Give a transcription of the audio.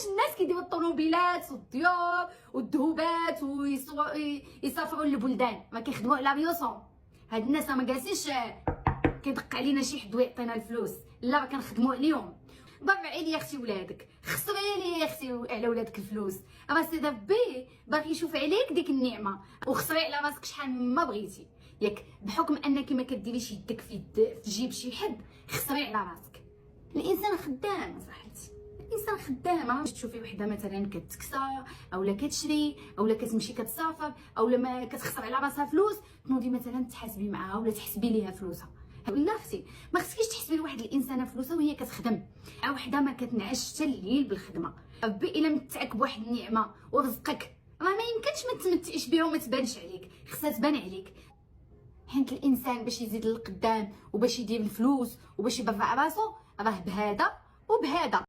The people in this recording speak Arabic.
الناس كيديروا الطوموبيلات والديور والذهوبات ويسافروا للبلدان، ما كيخدموا على بيوتهم. هاد الناس ما جالسينش كيدق علينا شي حد ويعطينا الفلوس، لا كنخدموا عليهم. ضرعي لي يا اختي ولادك، خسري لي يا اختي على ولادك الفلوس، راه سي ربي باغي يشوف عليك ديك النعمه، وخسري على راسك شحال ما بغيتي. ياك بحكم انك ما كديريش يدك في جيب شي حد، خسري على راسك. الانسان خدام صاحبتي، الانسان خدام. تشوفي وحده مثلا كتكسى اولا كتشري اولا كتمشي كتسافر اولا ما كتخسر على راسها فلوس، تنوضي مثلا تحاسبي معاها ولا تحسبي ليها فلوسها. لا اختي، ما خصكيش تحسبي لواحد الانسانه فلوسها وهي كتخدم، او وحده ما كتنعش حتى الليل بالخدمه. ربي الا متعك بواحد النعمه ورزقك، راه ما يمكنش ما تمتعش بها وما تبانش عليك، خصها تبان عليك. حيت الانسان باش يزيد للقدام وباش يدير الفلوس وباش يبرع راسو، راه بهذا وبهذا.